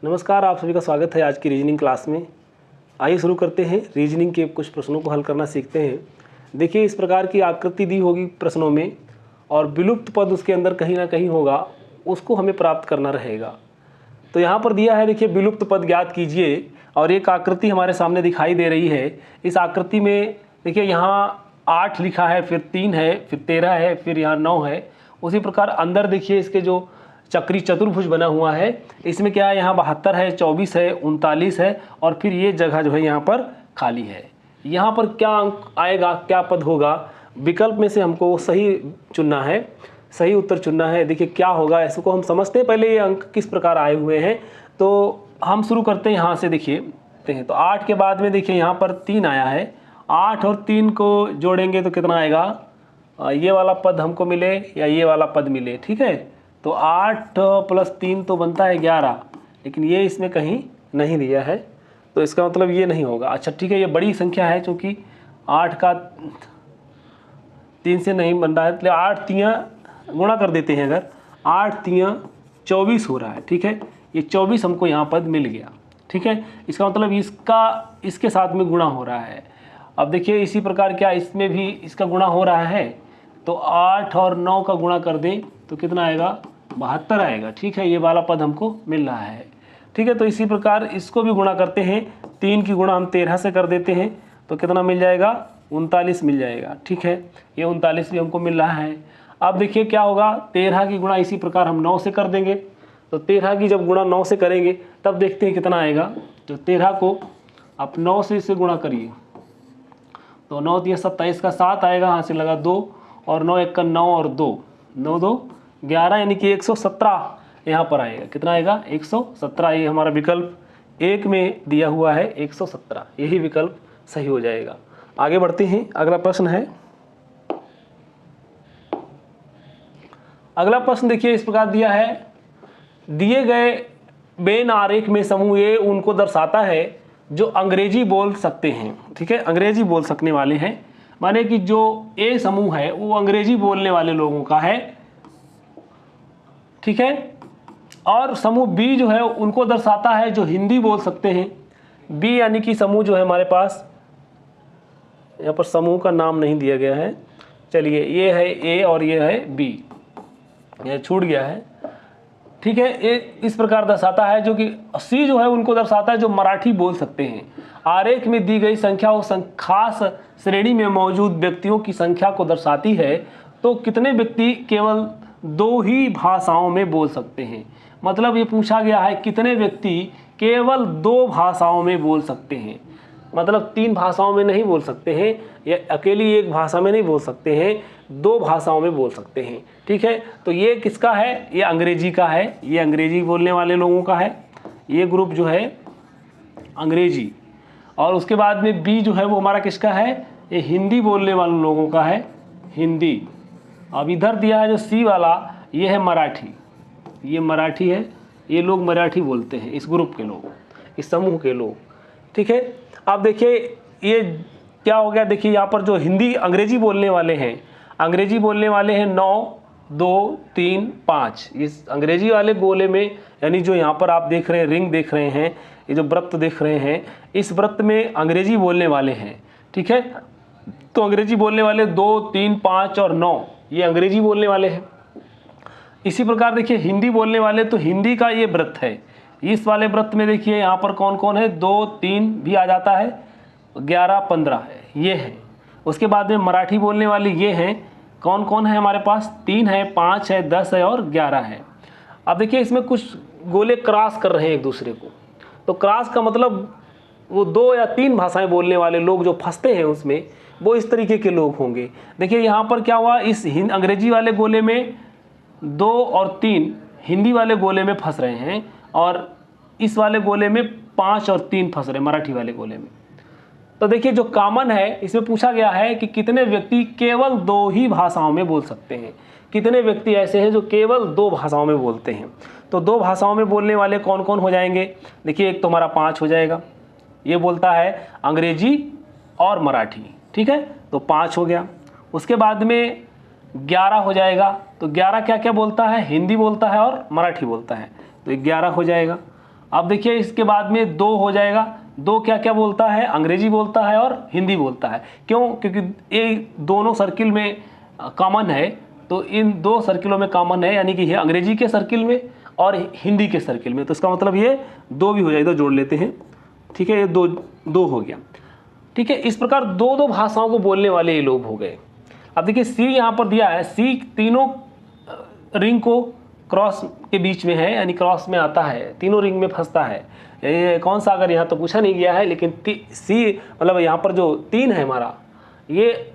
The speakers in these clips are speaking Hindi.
नमस्कार, आप सभी का स्वागत है आज की रीजनिंग क्लास में। आइए शुरू करते हैं। रीजनिंग के कुछ प्रश्नों को हल करना सीखते हैं। देखिए, इस प्रकार की आकृति दी होगी प्रश्नों में और विलुप्त पद उसके अंदर कहीं ना कहीं होगा, उसको हमें प्राप्त करना रहेगा। तो यहाँ पर दिया है, देखिए, विलुप्त पद ज्ञात कीजिए और एक आकृति हमारे सामने दिखाई दे रही है। इस आकृति में देखिए यहाँ 8 लिखा है, फिर 3 है, फिर 13 है, फिर यहाँ 9 है। उसी प्रकार अंदर देखिए इसके जो चक्री चतुर्भुज बना हुआ है, इसमें क्या है, यहाँ 72 है, 24 है, 39 है और फिर ये जगह जो है यहाँ पर खाली है। यहाँ पर क्या अंक आएगा, क्या पद होगा, विकल्प में से हमको सही चुनना है, सही उत्तर चुनना है। देखिए क्या होगा, इसको हम समझते हैं पहले ये अंक किस प्रकार आए हुए हैं। तो हम शुरू करते हैं यहाँ से। देखिए तो 8 के बाद में देखिए यहाँ पर 3 आया है। 8 और 3 को जोड़ेंगे तो कितना आएगा, ये वाला पद हमको मिले या ये वाला पद मिले, ठीक है। तो 8 + 3 तो बनता है 11, लेकिन ये इसमें कहीं नहीं दिया है, तो इसका मतलब ये नहीं होगा। अच्छा ठीक है, ये बड़ी संख्या है क्योंकि 8 का 3 से नहीं बन रहा है, इसलिए 8 तियाँ गुणा कर देते हैं। अगर 8 तियाँ 24 हो रहा है, ठीक है, ये 24 हमको यहाँ पद मिल गया, ठीक है। इसका मतलब इसके साथ में गुणा हो रहा है। अब देखिए इसी प्रकार क्या इसमें भी इसका गुणा हो रहा है, तो 8 और 9 का गुणा कर दें तो कितना आएगा, 72 आएगा, ठीक है। ये वाला पद हमको मिल रहा है, ठीक है। तो इसी प्रकार इसको भी गुणा करते हैं। 3 की गुणा हम 13 से कर देते हैं तो कितना मिल जाएगा, 39 मिल जाएगा, ठीक है। ये 39 भी हमको मिल रहा है। अब देखिए क्या होगा, 13 की गुणा इसी प्रकार हम 9 से कर देंगे। तो 13 की जब गुणा 9 से करेंगे तब देखते हैं कितना आएगा। तो 13 को आप 9 से इसे गुणा करिए तो 9 × 27 का 7 आएगा, यहाँ से लगा 2 और 9 × 1 = 9 और 2 9 2 11, यानी कि 117 यहाँ पर आएगा। कितना आएगा, 117। ये हमारा विकल्प 1 में दिया हुआ है 117, यही विकल्प सही हो जाएगा। आगे बढ़ते हैं। अगला प्रश्न है, अगला प्रश्न देखिए इस प्रकार दिया है, दिए गए वेन आरेख में समूह ए उनको दर्शाता है जो अंग्रेजी बोल सकते हैं, ठीक है। अंग्रेजी बोल सकने वाले हैं, माने कि जो ए समूह है वो अंग्रेजी बोलने वाले लोगों का है, ठीक है। और समूह बी जो है उनको दर्शाता है जो हिंदी बोल सकते हैं। बी यानी कि समूह जो है हमारे पास, यहाँ पर समूह का नाम नहीं दिया गया है, चलिए ये है ए और ये है बी, ये छूट गया है, ठीक है। ये इस प्रकार दर्शाता है, जो कि सी जो है उनको दर्शाता है जो मराठी बोल सकते हैं। आरेख में दी गई संख्या उस खास श्रेणी में मौजूद व्यक्तियों की संख्या को दर्शाती है। तो कितने व्यक्ति केवल 2 ही भाषाओं में बोल सकते हैं। मतलब ये पूछा गया है कितने व्यक्ति केवल 2 भाषाओं में बोल सकते हैं, मतलब 3 भाषाओं में नहीं बोल सकते हैं, या अकेली एक भाषा में नहीं बोल सकते हैं, 2 भाषाओं में बोल सकते हैं, ठीक है। तो ये किसका है, ये अंग्रेजी का है, ये अंग्रेजी बोलने वाले लोगों का है, ये ग्रुप जो है अंग्रेजी। और उसके बाद में बी जो है वो हमारा किसका है, ये हिंदी बोलने वाले लोगों का है, हिंदी। अब इधर दिया है जो सी वाला, ये है मराठी, ये मराठी है, ये लोग मराठी बोलते हैं, इस ग्रुप के लोग, इस समूह के लोग, ठीक है। अब देखिए ये क्या हो गया, देखिए यहाँ पर जो हिंदी अंग्रेजी बोलने वाले हैं, अंग्रेजी बोलने वाले हैं 9 2 3 5। इस अंग्रेजी वाले गोले में, यानी जो यहाँ पर आप देख रहे हैं, रिंग देख रहे हैं, ये जो वृत्त देख रहे हैं, इस वृत्त में अंग्रेजी बोलने वाले हैं, ठीक है। तो अंग्रेजी बोलने वाले 2 3 5 और 9, ये अंग्रेजी बोलने वाले हैं। इसी प्रकार देखिए हिंदी बोलने वाले, तो हिंदी का ये वृत्त है, इस वाले वृत्त में देखिए यहाँ पर कौन कौन है, 2 3 भी आ जाता है, 11 15 है, ये है। उसके बाद में मराठी बोलने वाले ये हैं, कौन कौन है हमारे पास, 3 है, 5 है, 10 है और 11 है। अब देखिए इसमें कुछ गोले क्रॉस कर रहे हैं एक दूसरे को, तो क्रॉस का मतलब वो 2 या 3 भाषाएं बोलने वाले लोग जो फंसते हैं उसमें, वो इस तरीके के लोग होंगे। देखिए यहाँ पर क्या हुआ, इस अंग्रेजी वाले गोले में 2 और 3 हिंदी वाले गोले में फंस रहे हैं, और इस वाले गोले में 5 और 3 फंस रहे हैं, मराठी वाले गोले में। तो देखिए जो कॉमन है, इसमें पूछा गया है कि कितने व्यक्ति केवल 2 ही भाषाओं में बोल सकते हैं। कितने व्यक्ति ऐसे हैं जो केवल 2 भाषाओं में बोलते हैं। तो 2 भाषाओं में बोलने वाले कौन कौन हो जाएंगे, देखिए एक तो हमारा 5 हो जाएगा, ये बोलता है अंग्रेजी और मराठी, ठीक है, तो 5 हो गया। उसके बाद में 11 हो जाएगा, तो 11 क्या क्या बोलता है, हिंदी बोलता है और मराठी बोलता है, तो 11 हो जाएगा। अब देखिए इसके बाद में 2 हो जाएगा। 2 क्या क्या बोलता है, अंग्रेजी बोलता है और हिंदी बोलता है। क्यों? क्योंकि ये दोनों सर्किल में कॉमन है, तो इन 2 सर्किलों में कॉमन है, यानी कि ये अंग्रेजी के सर्किल में और हिंदी के सर्किल में, तो इसका मतलब ये 2 भी हो जाए, इधर जोड़ लेते हैं। ठीक है, ये 2 हो गया। ठीक है, इस प्रकार 2 भाषाओं को बोलने वाले ये लोग हो गए। अब देखिए सी यहाँ पर दिया है, सी तीनों रिंग को क्रॉस के बीच में है, यानी क्रॉस में आता है, तीनों रिंग में फंसता है। ये कौन सा, अगर यहाँ तो पूछा नहीं गया है, लेकिन सी मतलब यहाँ पर जो 3 है हमारा, ये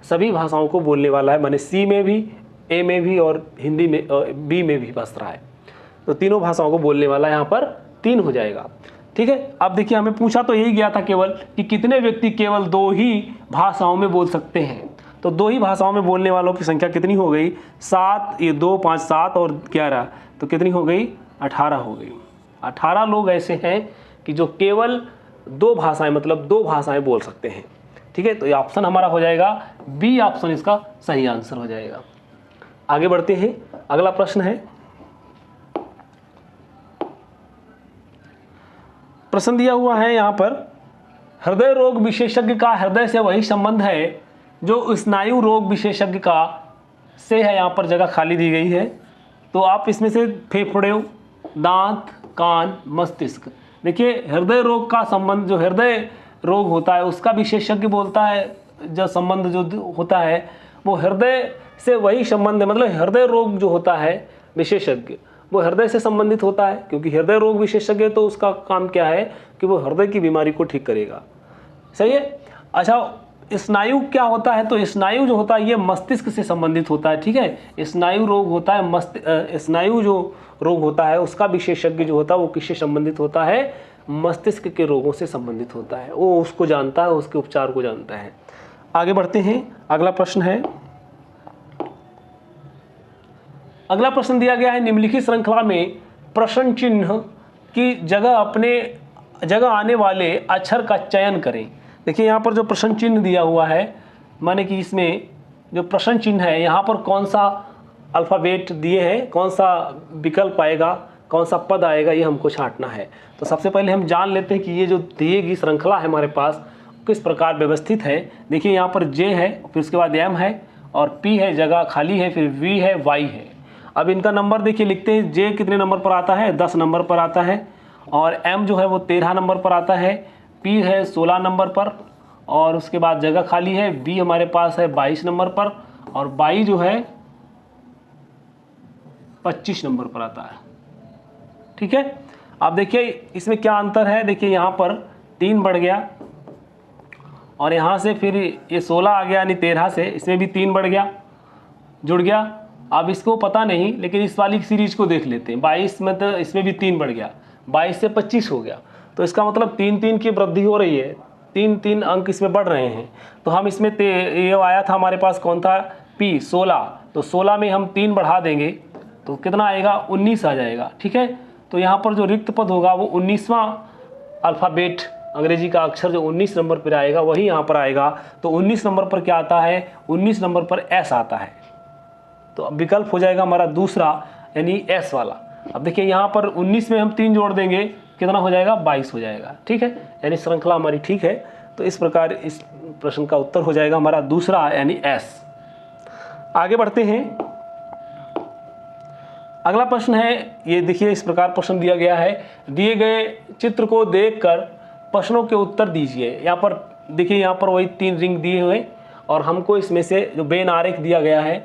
सभी भाषाओं को बोलने वाला है, माने सी में भी, ए में भी और हिंदी में, बी में भी फंस रहा है, तो तीनों भाषाओं को बोलने वाला यहाँ पर 3 हो जाएगा। ठीक है, अब देखिए हमें पूछा तो यही गया था केवल कि कितने व्यक्ति केवल 2 ही भाषाओं में बोल सकते हैं, तो 2 ही भाषाओं में बोलने वालों की संख्या कितनी हो गई, 7, ये 2, 5, 7 और 11, तो कितनी हो गई, 18 हो गई। 18 लोग ऐसे हैं कि जो केवल 2 भाषाएं, मतलब 2 भाषाएं बोल सकते हैं। ठीक है, तो ये ऑप्शन हमारा हो जाएगा बी ऑप्शन, इसका सही आंसर हो जाएगा। आगे बढ़ते हैं, अगला प्रश्न है, प्रश्न दिया हुआ है यहाँ पर, हृदय रोग विशेषज्ञ का हृदय से वही संबंध है जो स्नायु रोग विशेषज्ञ का से है। यहाँ पर जगह खाली दी गई है, तो आप इसमें से फेफड़े, दांत, कान, मस्तिष्क, देखिए हृदय रोग का संबंध, जो हृदय रोग होता है उसका विशेषज्ञ बोलता है, जो संबंध जो होता है वो हृदय से वही संबंध है, मतलब हृदय रोग जो होता है विशेषज्ञ वो हृदय से संबंधित होता है, क्योंकि हृदय रोग विशेषज्ञ तो उसका काम क्या है कि वो हृदय की बीमारी को ठीक करेगा। सही है। अच्छा, स्नायु क्या होता है, तो स्नायु जो होता है ये मस्तिष्क से संबंधित होता है। ठीक है, स्नायु रोग होता है, स्नायु जो रोग होता है उसका विशेषज्ञ जो होता है वो किससे संबंधित होता है, मस्तिष्क के रोगों से संबंधित होता है, वो उसको जानता है, उसके उपचार को जानता है। आगे बढ़ते हैं, अगला प्रश्न है, अगला प्रश्न दिया गया है, निम्नलिखित श्रृंखला में प्रश्न चिन्ह की जगह आने वाले अक्षर का चयन करें। देखिए यहाँ पर जो प्रश्न चिन्ह दिया हुआ है, माने कि इसमें जो प्रश्न चिन्ह है यहाँ पर कौन सा अल्फ़ाबेट दिए हैं, कौन सा विकल्प आएगा, कौन सा पद आएगा, ये हमको छांटना है। तो सबसे पहले हम जान लेते हैं कि ये जो दिए गई श्रृंखला है हमारे पास किस प्रकार व्यवस्थित है। देखिए यहाँ पर जे है, फिर उसके बाद एम है और पी है, जगह खाली है, फिर वी है, वाई है। अब इनका नंबर देखिए लिखते हैं, जे कितने नंबर पर आता है, 10 नंबर पर आता है, और एम जो है वो 13 नंबर पर आता है, पी है 16 नंबर पर, और उसके बाद जगह खाली है, बी हमारे पास है 22 नंबर पर, और वाई जो है 25 नंबर पर आता है। ठीक है, अब देखिए इसमें क्या अंतर है, देखिए यहाँ पर 3 बढ़ गया और यहाँ से फिर ये 16 आ गया, यानी 13 से इसमें भी 3 बढ़ गया, जुड़ गया। अब इसको पता नहीं, लेकिन इस वाली सीरीज को देख लेते हैं, 22 में तो इसमें भी 3 बढ़ गया, 22 से 25 हो गया, तो इसका मतलब 3-3 की वृद्धि हो रही है, 3-3 अंक इसमें बढ़ रहे हैं। तो हम इसमें ये आया था हमारे पास कौन था, पी 16, तो 16 में हम 3 बढ़ा देंगे तो कितना आएगा, 19 आ जाएगा। ठीक है, तो यहाँ पर जो रिक्त पद होगा वो 19वां अल्फ़ाबेट अंग्रेजी का अक्षर जो 19 नंबर पर आएगा वही यहाँ पर आएगा। तो 19 नंबर पर क्या आता है, 19 नंबर पर एस आता है, तो अब विकल्प हो जाएगा हमारा दूसरा, यानी एस वाला। अब देखिए यहाँ पर 19 में हम 3 जोड़ देंगे, कितना हो जाएगा, 22 हो जाएगा। ठीक है, यानी श्रृंखला हमारी ठीक है। तो इस प्रकार इस प्रश्न का उत्तर हो जाएगा हमारा दूसरा, यानी एस। आगे बढ़ते हैं, अगला प्रश्न है, ये देखिए इस प्रकार प्रश्न दिया गया है, दिए गए चित्र को देखकर प्रश्नों के उत्तर दीजिए। यहाँ पर देखिए, यहाँ पर वही 3 रिंग दिए हुए और हमको इसमें से जो बेन आरेख दिया गया है,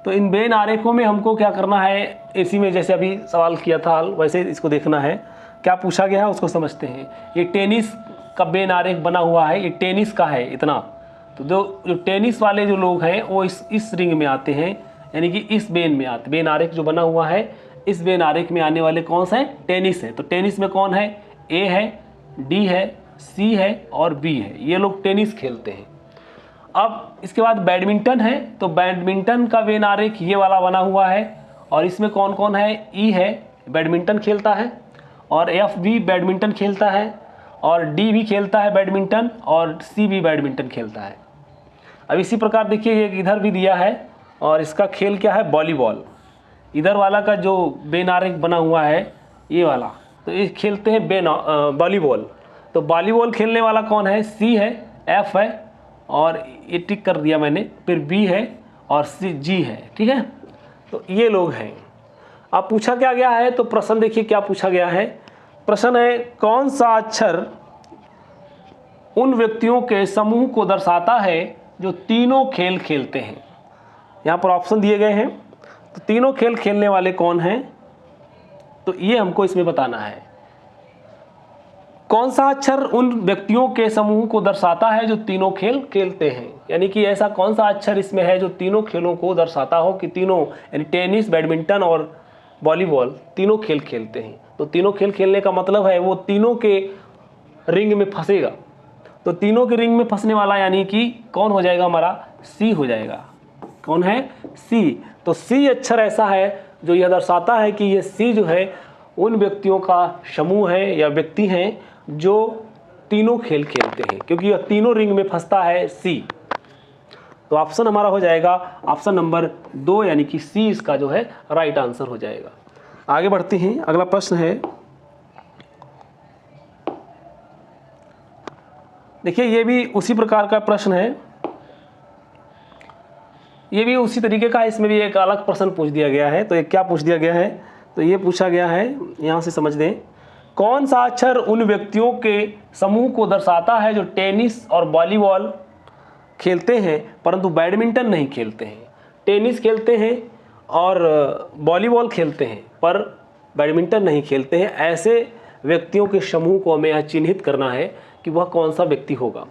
तो इन बेन आरेखों में हमको क्या करना है, इसी में जैसे अभी सवाल किया था वैसे इसको देखना है, क्या पूछा गया है उसको समझते हैं। ये टेनिस का बेन आरेख बना हुआ है, ये टेनिस का है इतना, तो जो टेनिस वाले जो लोग हैं वो इस रिंग में आते हैं, यानी कि इस बेन में आते, बेन आरेख जो बना हुआ है इस बेन आरेख में आने वाले कौन सा है, टेनिस है। तो टेनिस में कौन है, ए है, डी है, सी है और बी है, ये लोग टेनिस खेलते हैं। अब इसके बाद बैडमिंटन है, तो बैडमिंटन का वेन आरेख ये वाला बना हुआ है, और इसमें कौन कौन है, ई है बैडमिंटन खेलता है, और एफ भी बैडमिंटन खेलता है, और डी भी खेलता है बैडमिंटन, और सी भी बैडमिंटन खेलता है। अब इसी प्रकार देखिए ये इधर भी दिया है, और इसका खेल क्या है, वॉलीबॉल। इधर वाला का जो बेन आरेख बना हुआ है ये वाला, तो ये खेलते हैं वॉलीबॉल। तो वॉलीबॉल खेलने वाला कौन है? सी है, एफ है और ये टिक कर दिया मैंने, फिर बी है और सी जी है। ठीक है, तो ये लोग हैं। अब पूछा क्या गया है, तो प्रश्न देखिए क्या पूछा गया है। प्रश्न है कौन सा अक्षर उन व्यक्तियों के समूह को दर्शाता है जो तीनों खेल खेलते हैं। यहाँ पर ऑप्शन दिए गए हैं, तो तीनों खेल खेलने वाले कौन हैं, तो ये हमको इसमें बताना है। कौन सा अक्षर उन व्यक्तियों के समूह को दर्शाता है जो तीनों खेल खेलते हैं, यानी कि ऐसा कौन सा अक्षर इसमें है जो तीनों खेलों को दर्शाता हो कि तीनों, यानी टेनिस, बैडमिंटन और वॉलीबॉल तीनों खेल खेलते हैं। तो तीनों खेल खेलने का मतलब है वो तीनों के रिंग में फंसेगा। तो तीनों के रिंग में फंसने वाला यानी कि कौन हो जाएगा हमारा? सी हो जाएगा। कौन है? सी। तो सी अक्षर ऐसा है जो यह दर्शाता है कि ये सी जो है उन व्यक्तियों का समूह है या व्यक्ति हैं जो तीनों खेल खेलते हैं, क्योंकि यह तीनों रिंग में फंसता है सी। तो ऑप्शन हमारा हो जाएगा ऑप्शन नंबर 2, यानी कि सी इसका जो है राइट आंसर हो जाएगा। आगे बढ़ते हैं, अगला प्रश्न है, देखिए ये भी उसी प्रकार का प्रश्न है, ये भी उसी तरीके का है। इसमें भी एक अलग प्रश्न पूछ दिया गया है। तो ये क्या पूछ दिया गया है, तो ये पूछा गया है, यहाँ से समझ दें, कौन सा अक्षर उन व्यक्तियों के समूह को दर्शाता है जो टेनिस और वॉलीबॉल खेलते हैं परंतु बैडमिंटन नहीं खेलते हैं। टेनिस खेलते हैं और वॉलीबॉल खेलते हैं पर बैडमिंटन नहीं खेलते हैं। ऐसे व्यक्तियों के समूह को हमें यह चिन्हित करना है कि वह कौन सा व्यक्ति होगा।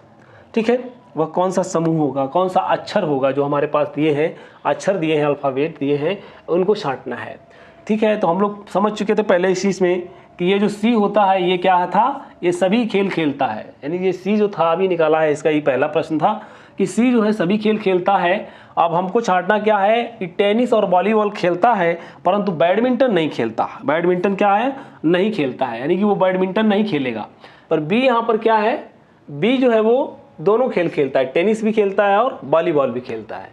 ठीक है, वह कौन सा समूह होगा, कौन सा अक्षर होगा जो हमारे पास दिए हैं, अक्षर दिए हैं, अल्फ़ाबेट दिए हैं, उनको छांटना है। ठीक है, तो हम लोग समझ चुके थे पहले इस चीज़ में कि ये जो सी होता है ये क्या था, ये सभी खेल खेलता है। यानी ये सी जो था अभी निकाला है, इसका ये पहला प्रश्न था कि सी जो है सभी खेल खेलता है। अब हमको छांटना क्या है कि टेनिस और वॉलीबॉल खेलता है परंतु बैडमिंटन नहीं खेलता। बैडमिंटन क्या है? नहीं खेलता है, यानी कि वो बैडमिंटन नहीं खेलेगा। पर बी यहाँ पर क्या है, बी जो है वो दोनों खेल खेलता है, टेनिस भी खेलता है और वॉलीबॉल भी खेलता है,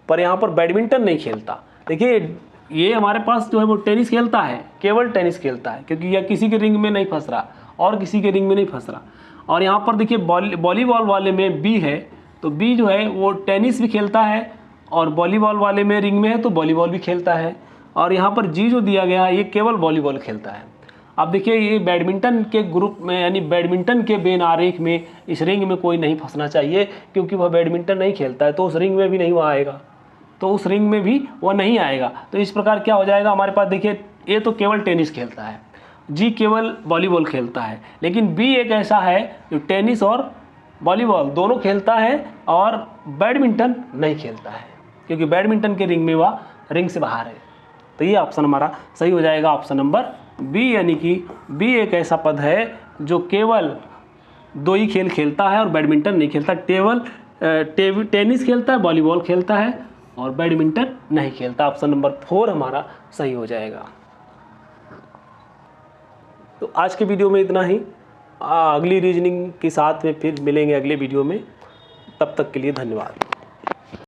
पर यहाँ पर बैडमिंटन नहीं खेलता। देखिए ये हमारे पास जो है वो टेनिस खेलता है, केवल टेनिस खेलता है, क्योंकि यह किसी के रिंग में नहीं फंस रहा और किसी के रिंग में नहीं फंस रहा। और यहाँ पर देखिए वॉलीबॉल वाले में बी है, तो बी जो है वो टेनिस भी खेलता है और वॉलीबॉल वाले में रिंग में है तो वॉलीबॉल भी खेलता है। और यहाँ पर जी जो दिया गया है ये केवल वॉलीबॉल खेलता है। अब देखिए ये बैडमिंटन के ग्रुप में, यानी बैडमिंटन के बेन आरेख में इस रिंग में कोई नहीं फंसना चाहिए, क्योंकि वह बैडमिंटन नहीं खेलता है, तो उस रिंग में भी नहीं वो आएगा, तो उस रिंग में भी वह नहीं आएगा। तो इस प्रकार क्या हो जाएगा हमारे पास, देखिए ए तो केवल टेनिस खेलता है, जी केवल वॉलीबॉल खेलता है, लेकिन बी एक ऐसा है जो टेनिस और वॉलीबॉल दोनों खेलता है और बैडमिंटन नहीं खेलता है, क्योंकि बैडमिंटन के रिंग में वह रिंग से बाहर है। तो ये ऑप्शन हमारा सही हो जाएगा, ऑप्शन नंबर बी, यानी कि बी एक ऐसा पद है जो केवल दो ही खेल खेलता है और बैडमिंटन नहीं खेलता। टेनिस खेलता है, वॉलीबॉल खेलता है और बैडमिंटन नहीं खेलता। ऑप्शन नंबर 4 हमारा सही हो जाएगा। तो आज के वीडियो में इतना ही, अगली रीजनिंग के साथ में फिर मिलेंगे अगले वीडियो में। तब तक के लिए धन्यवाद।